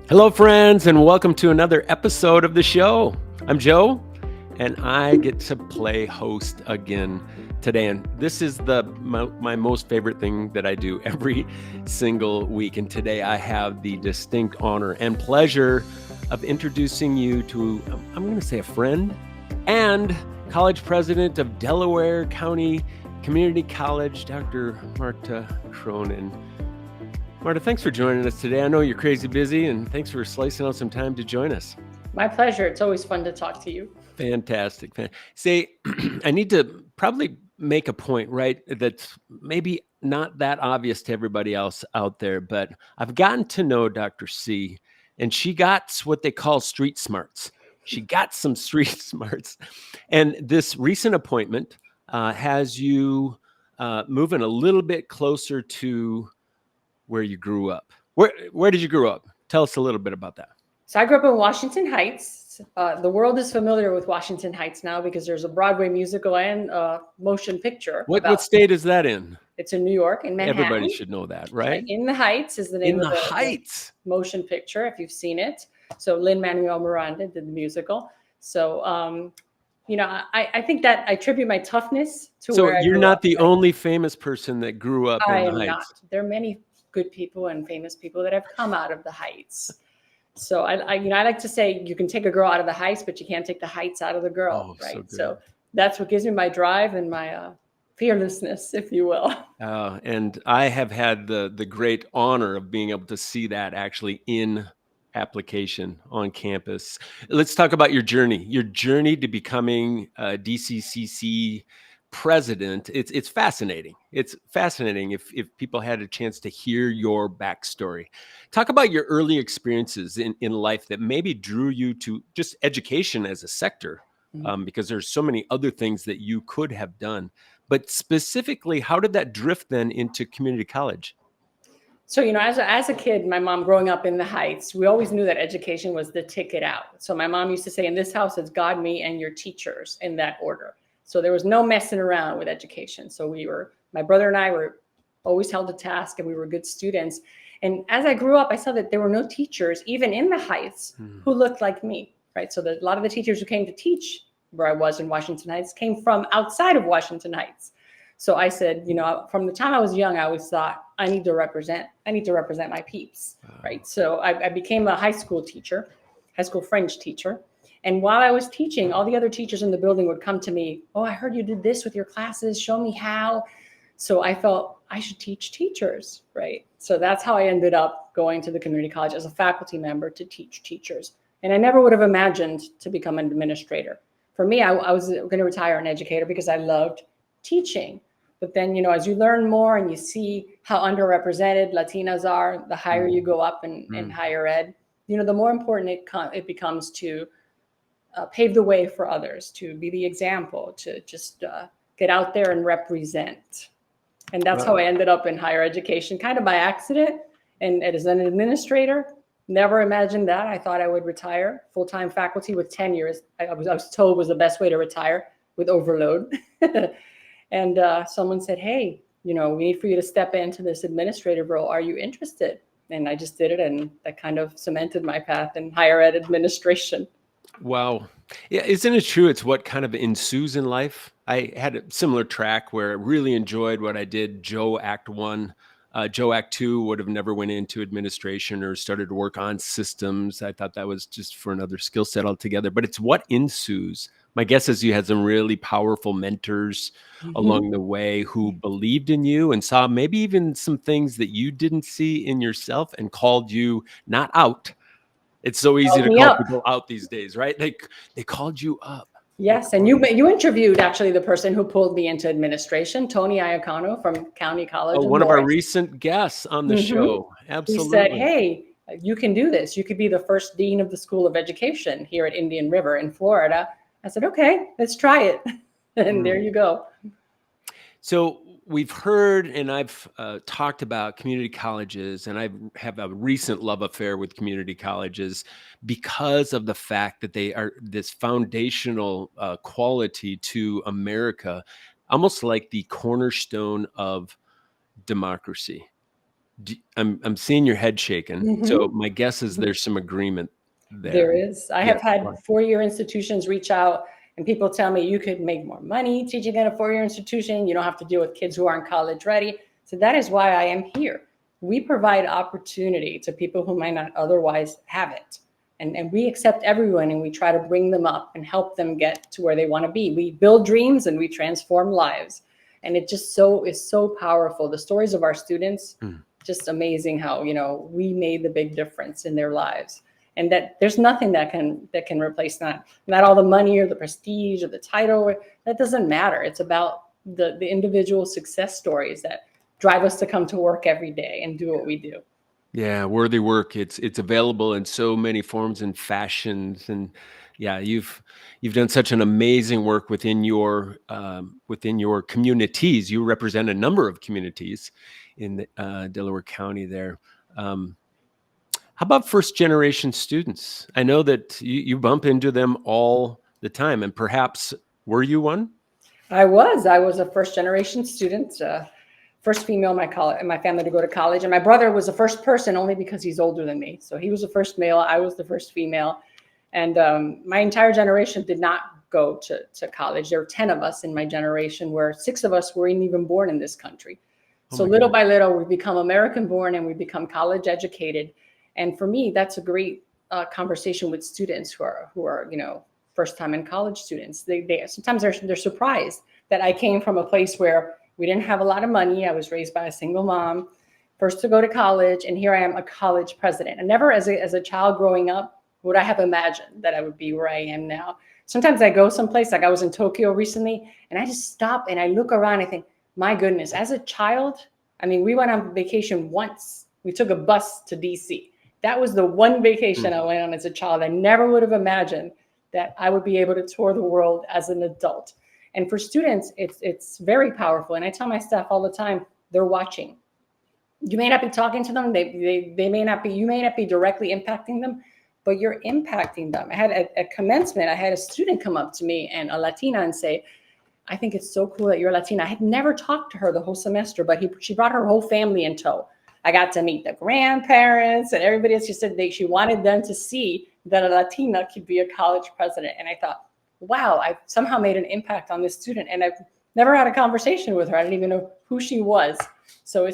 Hello, friends, and welcome to another episode of the show. I'm Joe, and I get to play host again today. And this is my most favorite thing that I do every single week. And today I have the distinct honor and pleasure of introducing you to, I'm going to say, a friend and college president of Delaware County Community College, Dr. Marta Cronin. Marta, thanks for joining us today. I know you're crazy busy, and thanks for slicing out some time to join us. My pleasure. It's always fun to talk to you. Fantastic. Say, I need to probably make a point, right? That's maybe not that obvious to everybody else out there, but I've gotten to know Dr. C, and she got what they call street smarts. She got some street smarts. And this recent appointment has you moving a little bit closer to where you grew up. Where did you grow up? Tell us a little bit about that. So I grew up in Washington Heights. The world is familiar with Washington Heights now because there's a Broadway musical and motion picture. What state is that in? It's in New York, in Manhattan. Everybody should know that, right? In the Heights is the name of the motion picture, if you've seen it. So Lin-Manuel Miranda did the musical. So, I think that I attribute my toughness to where I grew up. So you're not the only famous person that grew up in the Heights. Not. There are many good people and famous people that have come out of the Heights. So I like to say you can take a girl out of the Heights, but you can't take the Heights out of the girl, right? So that's what gives me my drive and my fearlessness, if you will. And I have had the great honor of being able to see that actually in application on campus. Let's talk about your journey to becoming a DCCC president. It's fascinating. It's fascinating if people had a chance to hear your backstory. Talk about your early experiences in life that maybe drew you to just education as a sector, because there's so many other things that you could have done. But specifically, how did that drift then into community college? So, as a kid, my mom growing up in the Heights, we always knew that education was the ticket out. So my mom used to say, in this house, it's God, me, and your teachers in that order. So there was no messing around with education. So my brother and I were always held to task, and we were good students. And as I grew up, I saw that there were no teachers, even in the Heights, who looked like me, right? So a lot of the teachers who came to teach where I was in Washington Heights came from outside of Washington Heights. So I said, from the time I was young, I always thought I need to represent my peeps, right? So I became a high school French teacher. And while I was teaching, all the other teachers in the building would come to me. Oh, I heard you did this with your classes. Show me how. So I felt I should teach teachers, right? So that's how I ended up going to the community college as a faculty member to teach teachers. And I never would have imagined to become an administrator. For me, I was going to retire an educator because I loved teaching. But then, as you learn more and you see how underrepresented Latinas are, the higher you go up in higher ed, the more important it becomes to pave the way for others, to be the example, to just get out there and represent. And that's how I ended up in higher education, kind of by accident. And as an administrator, never imagined that. I thought I would retire full-time faculty with tenure. I was told was the best way to retire, with overload. And someone said, hey, we need for you to step into this administrative role. Are you interested? And I just did it. And that kind of cemented my path in higher ed administration. Wow. Yeah, isn't it true? It's what kind of ensues in life. I had a similar track where I really enjoyed what I did. Joe Act 1. Joe Act 2 would have never went into administration or started to work on systems. I thought that was just for another skill set altogether. But it's what ensues. My guess is you had some really powerful mentors along the way who believed in you and saw maybe even some things that you didn't see in yourself and called you not out. It's so easy to call people out these days, right? They called you up. Yes, and you interviewed actually the person who pulled me into administration, Tony Iacano from County College. One of our recent guests on the show. Absolutely. He said, hey, you can do this. You could be the first dean of the School of Education here at Indian River in Florida. I said, okay, let's try it. And there you go. So we've heard, and I've talked about community colleges, and I have a recent love affair with community colleges because of the fact that they are this foundational quality to America, almost like the cornerstone of democracy. I'm seeing your head shaking. So Mhm. my guess is Mhm. there's some agreement There there. is. I Yeah. have had four-year institutions reach out and people tell me you could make more money teaching at a four-year institution. You don't have to deal with kids who aren't college ready. So that is why I am here. We provide opportunity to people who might not otherwise have it. And we accept everyone and we try to bring them up and help them get to where they want to be. We build dreams and we transform lives. And it just so is so powerful. The stories of our students, Mm. just amazing how, we made the big difference in their lives, and that there's nothing that can replace that. Not all the money or the prestige or the title, that doesn't matter. It's about the individual success stories that drive us to come to work every day and do what we do. Yeah, worthy work. It's available in so many forms and fashions, and yeah, you've done such an amazing work within your communities. You represent a number of communities in Delaware County there. Um, how about first generation students? I know that you bump into them all the time, and perhaps were you one? I was a first generation student, first female in my family to go to college, and my brother was the first person only because he's older than me. So he was the first male, I was the first female, and my entire generation did not go to college. There were 10 of us in my generation, where 6 of us weren't even born in this country. Oh So my little God. by little, we become American born and we become college educated. And for me, that's a great conversation with students who are first time in college students. They sometimes they're surprised that I came from a place where we didn't have a lot of money. I was raised by a single mom, first to go to college, and here I am, a college president. And never as a child growing up would I have imagined that I would be where I am now. Sometimes I go someplace, like I was in Tokyo recently, and I just stop and I look around. I think, my goodness, as a child, I mean, we went on vacation once. We took a bus to DC. That was the one vacation Mm. I went on as a child. I never would have imagined that I would be able to tour the world as an adult. And for students, it's very powerful. And I tell my staff all the time, they're watching. You may not be talking to them. They may not be, you may not be directly impacting them, but you're impacting them. I had a commencement, I had a student come up to me, and a Latina, and say, I think it's so cool that you're Latina. I had never talked to her the whole semester, but she brought her whole family in tow. I got to meet the grandparents and everybody else. She said she wanted them to see that a Latina could be a college president. And I thought, wow, I've somehow made an impact on this student. And I've never had a conversation with her. I didn't even know who she was. So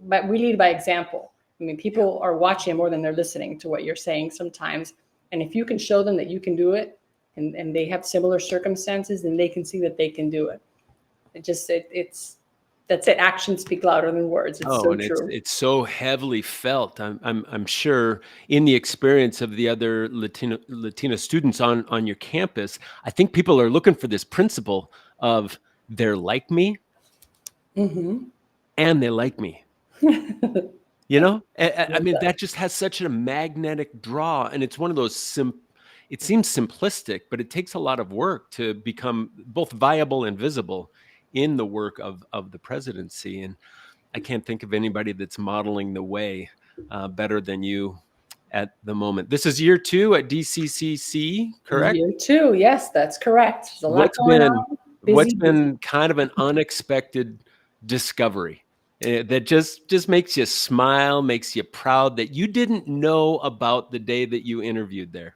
but we lead by example. I mean, people are watching more than they're listening to what you're saying sometimes. And if you can show them that you can do it, and they have similar circumstances, then they can see that they can do it. It's that's it. Actions speak louder than words. It's Oh, so and it's true. it's so heavily felt. I'm sure in the experience of the other Latina students on your campus, I think people are looking for this principle of they're like me Hmm. and they like me. You know, I mean, that just has such a magnetic draw, and it's one of those it seems simplistic, but it takes a lot of work to become both viable and visible in the work of the presidency. And I can't think of anybody that's modeling the way better than you at the moment. This is year 2 at DCCC, correct? Year two, yes, that's correct. There's a lot What's going been on. what's Busy, busy. been kind of an unexpected discovery that just makes you smile, makes you proud that you didn't know about the day that you interviewed there?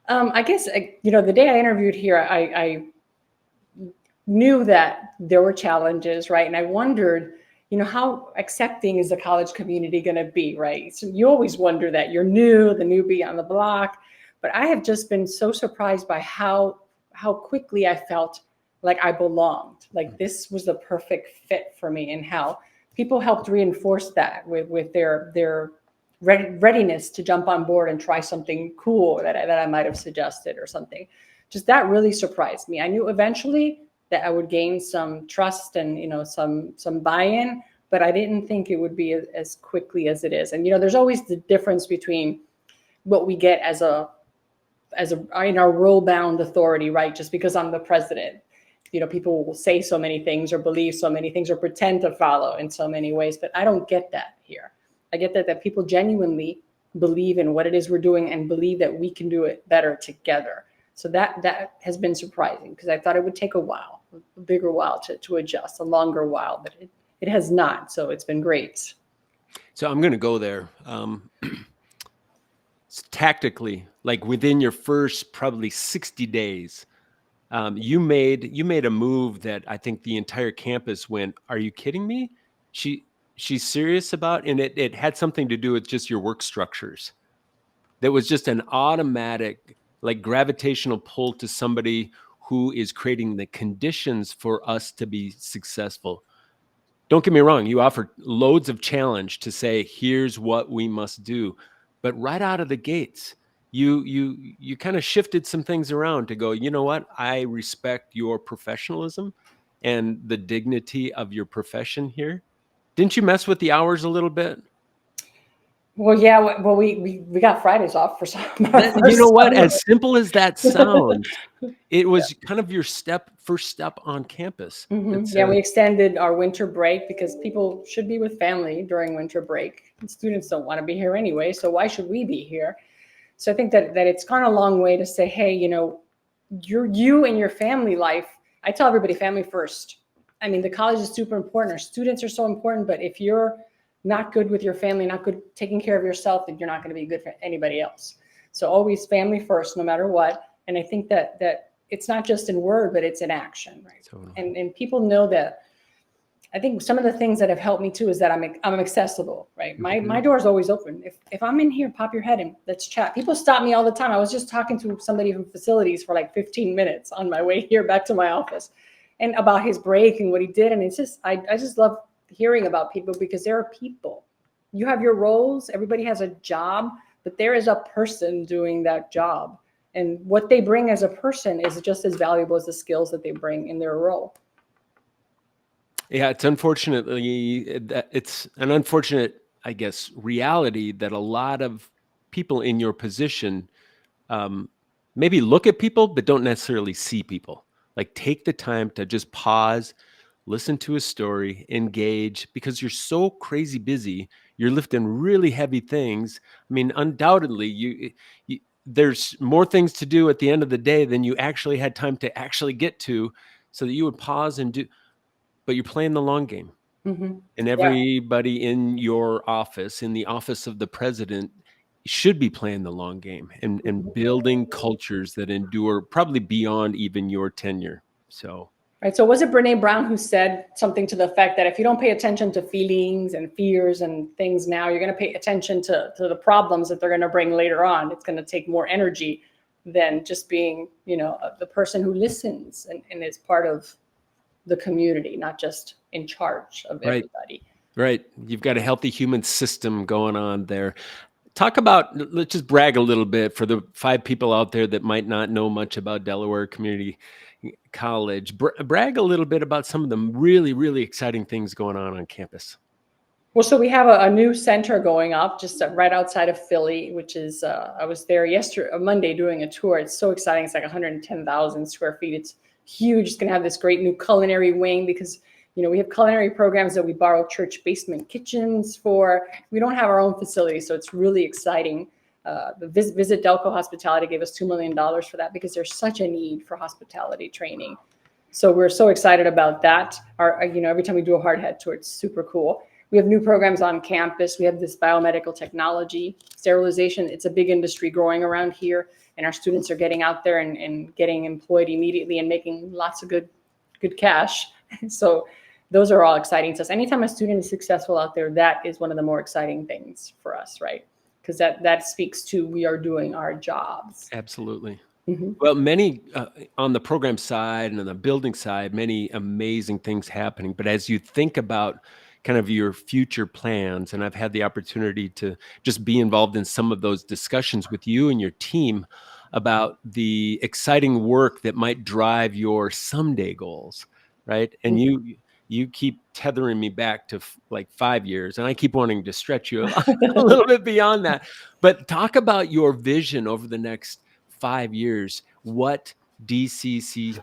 I guess the day I interviewed here, I knew that there were challenges, right? And I wondered, how accepting is the college community going to be, right? So you always wonder that. You're new, the newbie on the block. But I have just been so surprised by how quickly I felt like I belonged, like this was the perfect fit for me, and how people helped reinforce that with their readiness to jump on board and try something cool that I might have suggested or something. Just that really surprised me. I knew eventually that I would gain some trust and some buy-in, but I didn't think it would be as quickly as it is. And there's always the difference between what we get as a in our role-bound authority, right? Just because I'm the president, people will say so many things or believe so many things or pretend to follow in so many ways, but I don't get that here. I get that people genuinely believe in what it is we're doing and believe that we can do it better together. So that has been surprising, because I thought it would take a while, a bigger while to adjust, a longer while, but it has not. So it's been great. So I'm going to go there. Tactically, like within your first probably 60 days, you made a move that I think the entire campus went, "Are you kidding me? She she's serious about," and it had something to do with just your work structures. That was just an automatic, like gravitational pull to somebody who is creating the conditions for us to be successful. Don't get me wrong, you offered loads of challenge to say, here's what we must do. But right out of the gates, you kind of shifted some things around to go, you know what? I respect your professionalism and the dignity of your profession here. Didn't you mess with the hours a little bit? Well, yeah. Well, we got Fridays off for some. You know what? As simple as that sounds, it was kind of your first step on campus. Yeah, we extended our winter break because people should be with family during winter break. And students don't want to be here anyway, so why should we be here? So I think that it's gone a long way to say, hey, you and your family life. I tell everybody, family first. I mean, the college is super important. Our students are so important, but if you're not good with your family, not good taking care of yourself, then you're not going to be good for anybody else. So always family first, no matter what. And I think that it's not just in word, but it's in action, right? Totally. And people know that. I think some of the things that have helped me too is that I'm accessible, right? My door is always open. If I'm in here, pop your head in, let's chat. People stop me all the time. I was just talking to somebody from facilities for like 15 minutes on my way here back to my office, and about his break and what he did. And it's just I just love hearing about people because there are people. You have your roles. Everybody has a job, but there is a person doing that job. And what they bring as a person is just as valuable as the skills that they bring in their role. Yeah, it's an unfortunate, I guess, reality that a lot of people in your position maybe look at people, but don't necessarily see people. Like take the time to just pause, listen to a story, engage, because you're so crazy busy. You're lifting really heavy things. I mean, undoubtedly, there's more things to do at the end of the day than you actually had time to actually get to, so that you would pause and do. But you're playing the long game. Mm-hmm. And Yeah. everybody in your office, in the office of the president, should be playing the long game and building cultures that endure probably beyond even your tenure. So, right. So was it Brene Brown who said something to the effect that if you don't pay attention to feelings and fears and things now, you're going to pay attention to the problems that they're going to bring later on. It's going to take more energy than just being, the person who listens and is part of the community, not just in charge of everybody. Right. You've got a healthy human system going on there. Talk about, let's just brag a little bit for the 5 people out there that might not know much about Delaware Community College. Brag a little bit about some of the really, really exciting things going on campus. Well, so we have a new center going up just right outside of Philly, which is, I was there Monday doing a tour. It's so exciting. It's like 110,000 square feet. It's huge. It's going to have this great new culinary wing because, we have culinary programs that we borrow church basement kitchens for. We don't have our own facility, so it's really exciting. The Visit Delco Hospitality gave us $2 million for that because there's such a need for hospitality training. So we're so excited about that. Every time we do a hard hat tour, it's super cool. We have new programs on campus. We have this biomedical technology, sterilization. It's a big industry growing around here, and our students are getting out there and getting employed immediately and making lots of good cash. So those are all exciting to us. Anytime a student is successful out there, that is one of the more exciting things for us, right? Because that speaks to we are doing our jobs. Absolutely. Mm-hmm. Well, many on the program side and on the building side, many amazing things happening. But as you think about kind of your future plans, and I've had the opportunity to just be involved in some of those discussions with you and your team about the exciting work that might drive your someday goals, right? And mm-hmm. you keep tethering me back to like 5 years, and I keep wanting to stretch you a little bit beyond that. But talk about your vision over the next 5 years, what DCCC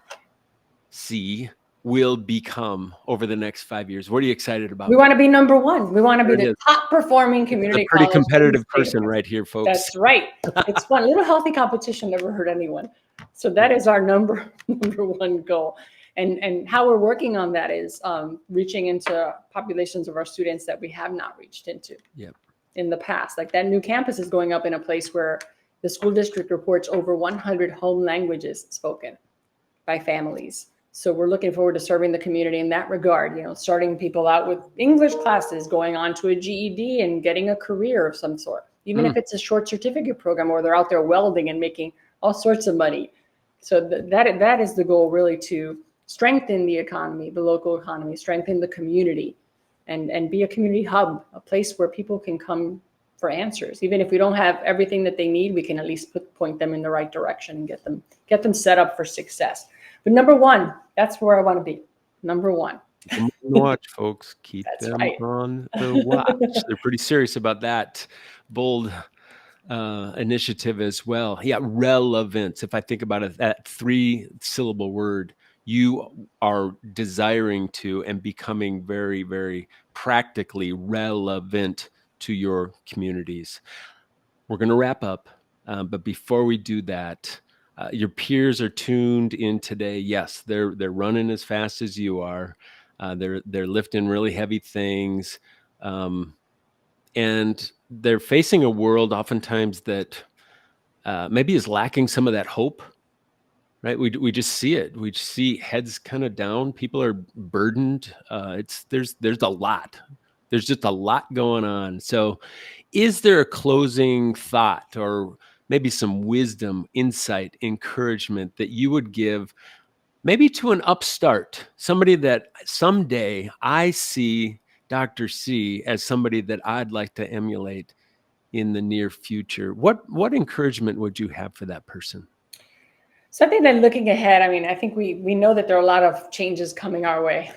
will become over the next 5 years. What are you excited about? We want to be number one. We want to be the top performing community college. A pretty competitive person right here, folks. That's right. It's fun. A little healthy competition never hurt anyone. So that is our number one goal. And how we're working on that is reaching into populations of our students that we have not reached into in the past. Like that new campus is going up in a place where the school district reports over 100 home languages spoken by families. So we're looking forward to serving the community in that regard, starting people out with English classes, going on to a GED and getting a career of some sort, even if it's a short certificate program or they're out there welding and making all sorts of money. So that is the goal, really, to strengthen the economy, the local economy, strengthen the community, and be a community hub, a place where people can come for answers. Even if we don't have everything that they need, we can at least point them in the right direction and get them set up for success. But number one, that's where I want to be. Number one. Watch, folks. Keep That's them right. on the watch. They're pretty serious about that bold initiative as well. Yeah, relevance. If I think about it, that 3-syllable word, you are desiring to and becoming very, very practically relevant to your communities. We're going to wrap up, but before we do that, your peers are tuned in today. Yes, they're running as fast as you are. They're lifting really heavy things, and they're facing a world oftentimes that maybe is lacking some of that hope. Right? We just see it. We just see heads kind of down. People are burdened. There's a lot. There's just a lot going on. So, is there a closing thought or maybe some wisdom, insight, encouragement that you would give maybe to an upstart, somebody that someday I see Dr. C as somebody that I'd like to emulate in the near future? What encouragement would you have for that person? So I think that looking ahead, I think we know that there are a lot of changes coming our way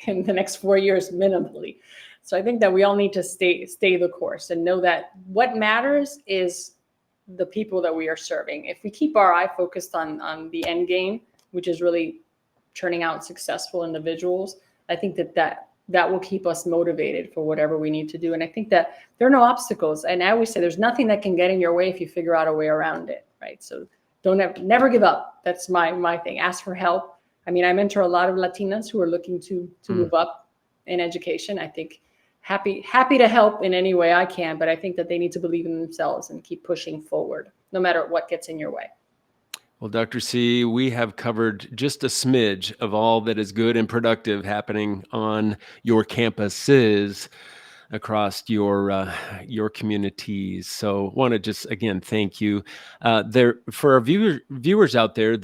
in the next 4 years minimally. So I think that we all need to stay the course and know that what matters is the people that we are serving. If we keep our eye focused on the end game, which is really churning out successful individuals, I think that will keep us motivated for whatever we need to do. And I think that there are no obstacles. And I always say there's nothing that can get in your way if you figure out a way around it, right? So never give up. That's my thing. Ask for help. I mentor a lot of Latinas who are looking to move up in education. I think happy to help in any way I can, but I think that they need to believe in themselves and keep pushing forward, no matter what gets in your way. Well, Dr. C, we have covered just a smidge of all that is good and productive happening on your campuses across your communities. So want to just, again, thank you. For our viewers out there,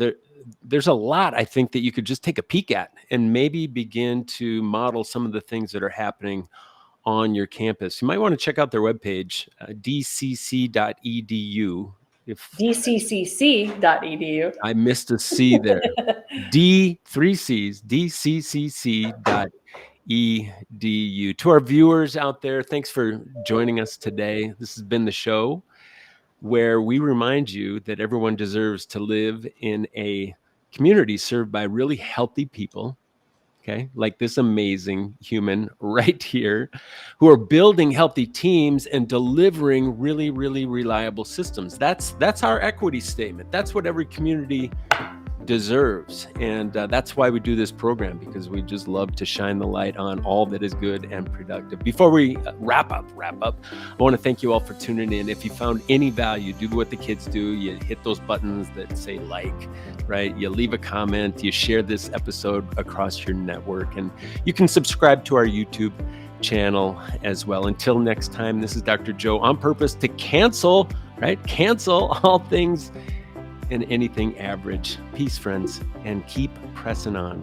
there's a lot, I think, that you could just take a peek at and maybe begin to model some of the things that are happening on your campus. You might want to check out their webpage, dcc.edu. dccc.edu. I missed a C there. dcc.edu. To our viewers out there, thanks for joining us today. This has been the show where we remind you that everyone deserves to live in a community served by really healthy people. Okay, like this amazing human right here, who are building healthy teams and delivering really, really reliable systems. That's our equity statement. That's what every community deserves. And that's why we do this program, because we just love to shine the light on all that is good and productive. Before we wrap up, I want to thank you all for tuning in. If you found any value, do what the kids do. You hit those buttons that say like, right? You leave a comment, you share this episode across your network, and you can subscribe to our YouTube channel as well. Until next time, this is Dr. Joe, on purpose to cancel all things and anything average. Peace, friends, and keep pressing on.